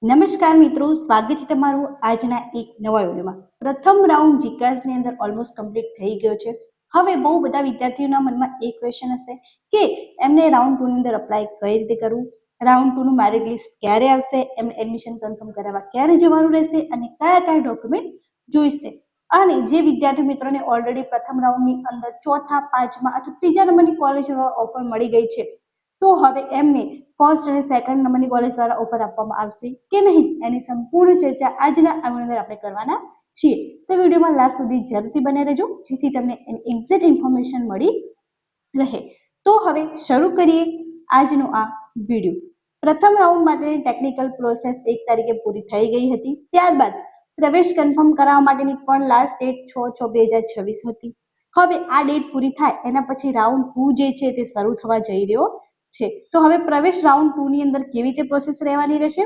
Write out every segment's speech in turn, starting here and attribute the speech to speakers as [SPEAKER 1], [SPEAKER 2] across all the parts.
[SPEAKER 1] નમસ્કાર મિત્રો, સ્વાગત છે તમારું આજના એક નવા વિડીયોમાં। પ્રથમ રાઉન્ડ જીકાસની અંદર ઓલમોસ્ટ કમ્પ્લીટ થઈ ગયો છે। હવે બહુ બધા વિદ્યાર્થીઓના મનમાં એક ક્વેશ્ચન હશે કે એમને રાઉન્ડ 2 ની અંદર અપ્લાય કઈ રીતે કરવું, રાઉન્ડ 2 નું મેરિટ લિસ્ટ ક્યારે આવશે, એમને એડમિશન કન્ફર્મ કરાવવા ક્યારે જવાનું રહેશે અને કયા કયા ડોક્યુમેન્ટ જોઈશે। અને જે વિદ્યાર્થી મિત્રોને ઓલરેડી પ્રથમ રાઉન્ડની અંદર ચોથા, પાંચમા અથવા ત્રીજા નંબરની કોલેજ ઓફર મળી ગઈ છે, તો હવે એમને ફર્સ્ટ અને સેકન્ડ નંબરની કોલેજ દ્વારા ઓફર આપવામાં આવશે કે નહીં, એની સંપૂર્ણ ચર્ચા આજના આ વિડીયોની અંદર આપણે કરવાના છીએ। તો વિડીયોમાં લાસ્ટ સુધી જરૂરથી બને રહેજો જેથી તમને એક્ઝેક્ટ ઇન્ફોર્મેશન મળી રહે। તો હવે શરૂ કરીએ આજનો આ વિડીયો। પ્રથમ રાઉન્ડ માટેની ટેકનિકલ પ્રોસેસ 1 તારીખે પૂરી થઈ ગઈ હતી। ત્યારબાદ પ્રવેશ કન્ફર્મ કરાવવા માટેની પણ લાસ્ટ ડેટ 6/6/2026 હતી। હવે આ ડેટ પૂરી થાય એના પછી રાઉન્ડ 2 જે છે તે શરૂ થવા જઈ રહ્યો છે। તો હવે પ્રવેશ રાઉન્ડ 2 ની અંદર કેવી રીતે પ્રોસેસ રહેવાની રહેશે,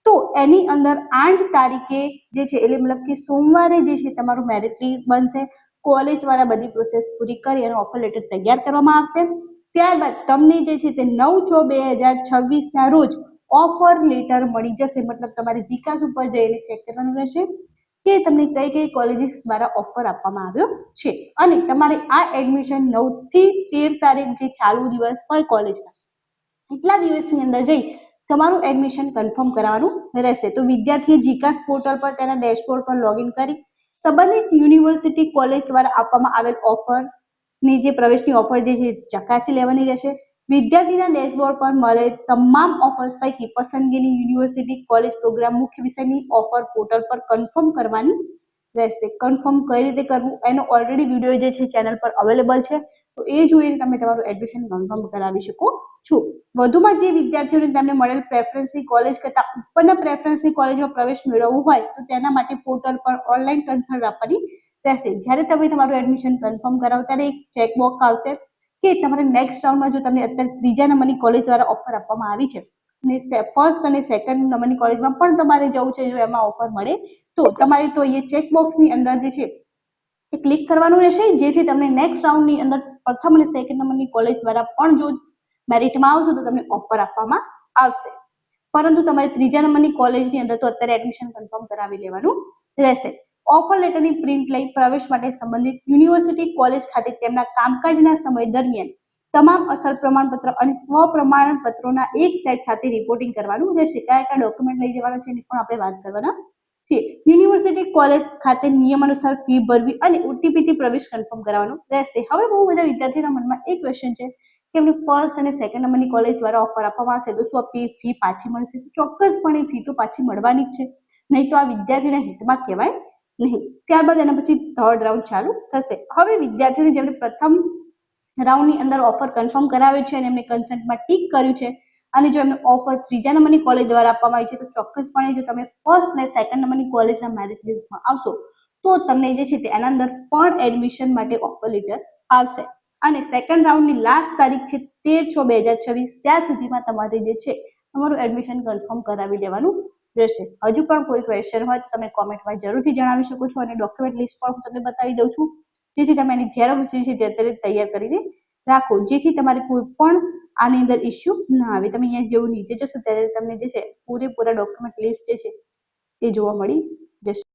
[SPEAKER 1] તો એની અંદર 8 તારીખે જે છે એટલે મતલબ કે સોમવારે જે છે તમારું મેરિટ લિસ્ટ બનશે। કોલેજ દ્વારા બધી પ્રોસેસ પૂરી કરી અને ઓફર લેટર તૈયાર કરવામાં આવશે। ત્યારબાદ તમને જે છે તે 9/6/2026 ના રોજ ઓફર લેટર મળી જશે। મતલબ તમારે જીકાસ ઉપર જઈને ચેક કરવાનું રહેશે કે તમને કઈ કઈ કોલેજીસ દ્વારા ઓફર આપવામાં આવ્યો છે અને તમારે આ એડમિશન 9 થી 13 તારીખ જે ચાલુ દિવસ હોય કોલેજના એટલા દિવસની અંદર જઈ તમારું એડમિશન કન્ફર્મ કરાવવાનું રહેશે। તો વિદ્યાર્થીએ જીકાસ પોર્ટલ પર તેના ડેશબોર્ડ પર લોગિન કરી સંબંધિત યુનિવર્સિટી કોલેજ દ્વારા આપવામાં આવેલ ઓફર ની જે પ્રવેશની ઓફર જે છે ચકાસી લેવાની રહેશે। વિદ્યાર્થીના ડેશબોર્ડ પર મળેલ તમામ ઓફર્સ પૈકી પસંદગીની યુનિવર્સિટી કોલેજ પ્રોગ્રામ મુખ્ય વિષયની ઓફર પોર્ટલ પર કન્ફર્મ કરવાની રહેશે। કન્ફર્મ કઈ રીતે કરવું એનો ઓલરેડી વિડીયો જે છે ચેનલ પર અવેલેબલ છે, તો એ જોઈને તમે તમારું એડમિશન કન્ફર્મ કરાવી શકો છો। વધુમાં જે વિદ્યાર્થીઓને તેમને મળેલ પ્રેફરન્સની કોલેજ કરતા ઉપરના પ્રેફરન્સની કોલેજમાં પ્રવેશ મેળવવો હોય તો તેના માટે પોર્ટલ પર ઓનલાઈન કન્સલ્ટ આપવાની રહેશે। જ્યારે તમે તમારું એડમિશન કન્ફર્મ કરાવો ત્યારે એક ચેકબોક્સ આવશે કે તમારે નેક્સ્ટ રાઉન્ડમાં જો તમને અત્યારે ત્રીજા નંબરની કોલેજ દ્વારા ઓફર આપવામાં આવી છે અને ફર્સ્ટ અને સેકન્ડ નંબરની કોલેજમાં પણ તમારે જવું છે, જો એમાં ઓફર મળે તો તમારે તો એ ચેકબોક્સની અંદર જે છે એ ક્લિક કરવાનું રહેશે જેથી તમને નેક્સ્ટ રાઉન્ડની અંદર પ્રથમ અને સેકન્ડ નંબરની કોલેજ દ્વારા પણ જો મેરિટમાં આવશો તો તમને ઓફર આપવામાં આવશે। પરંતુ તમારે ત્રીજા નંબરની કોલેજની અંદર તો અત્યારે એડમિશન કન્ફર્મ કરાવી લેવાનું રહેશે। ઓફર લેટરની પ્રિન્ટ લઈ પ્રવેશ માટે સંબંધિત યુનિવર્સિટી કોલેજ ખાતે તેમના કામકાજના સમય દરમિયાન તમામ અસલ પ્રમાણપત્ર અને સ્વ પ્રમાણપત્રોના એક સેટ સાથે રિપોર્ટિંગ કરવાનું રહેશે। કયા કયા ડોક્યુમેન્ટ લઈ જવાના છે એની પણ આપણે વાત કરવાના છીએ। યુનિવર્સિટી કોલેજ ખાતે નિયમ અનુસાર ફી ભરવી અને OTP થી પ્રવેશ કન્ફર્મ કરાવવાનું રહેશે। હવે બહુ બધા વિદ્યાર્થીઓના મનમાં એક ક્વેશ્ચન છે કે એમને ફર્સ્ટ અને સેકન્ડ નંબરની કોલેજ દ્વારા ઓફર આપવામાં આવશે તો શું ફી પાછી મળશે? ચોક્કસપણે ફી તો પાછી મળવાની જ છે, નહીં તો આ વિદ્યાર્થીના હિતમાં કહેવાય નહીં। ત્યારબાદ એના પછી થર્ડ રાઉન્ડ ચાલુ થશે। હવે વિદ્યાર્થીઓને જેમણે પ્રથમ રાઉન્ડની અંદર ઓફર કન્ફર્મ કરાવ્યો છે અને એમને કન્સેન્ટમાં ટીક કર્યું છે અને જો એમને ઓફર ત્રીજા નંબરની કોલેજ દ્વારા આપવામાં આવી છે તો ચોક્કસપણે જો તમે ફર્સ્ટ અને સેકન્ડ નંબરની કોલેજના મેરિટ લિસ્ટમાં આવશો તો તમને જે છે તે એના અંદર પણ એડમિશન માટે ઓફર લેટર આવશે અને સેકન્ડ રાઉન્ડની લાસ્ટ તારીખ છે 13/6/2026। ત્યાં સુધીમાં તમારે જે છે તમારું એડમિશન કન્ફર્મ કરાવી લેવાનું રહેશે। હજુ પણ કોઈ ક્વેશ્ચન હોય તો તમે કોમેન્ટમાં જરૂરથી જણાવી શકો છો અને ડોક્યુમેન્ટ લિસ્ટ પણ હું તમને બતાવી દઉં છું જેથી તમે એની ઝેરોક્ષ જે છે તે અત્યારે તૈયાર કરીને રાખો જેથી તમારે કોઈ પણ આની અંદર ઇસ્યુ ના આવે। તમે અહીંયા જેવું નીચે જશો ત્યારે તમને જે છે પૂરેપૂરા ડોક્યુમેન્ટ લિસ્ટ જે છે એ જોવા મળી જશે।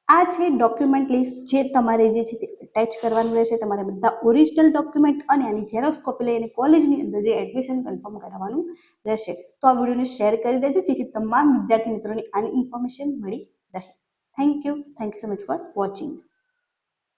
[SPEAKER 1] આ છે ડોક્યુમેન્ટ લિસ્ટ જે તમારે જે છે તે અટેચ કરવાનું રહેશે। તમારે બધા ઓરિજિનલ ડોક્યુમેન્ટ અને આની ઝેરોક્ષ કોપી લઈને કોલેજની અંદર જે એડમિશન કન્ફર્મ કરાવવાનું રહેશે। તો આ વિડીયોને શેર કરી દેજો જેથી તમામ વિદ્યાર્થી મિત્રોને આની ઇન્ફોર્મેશન મળી રહે। Thank you so much for watching.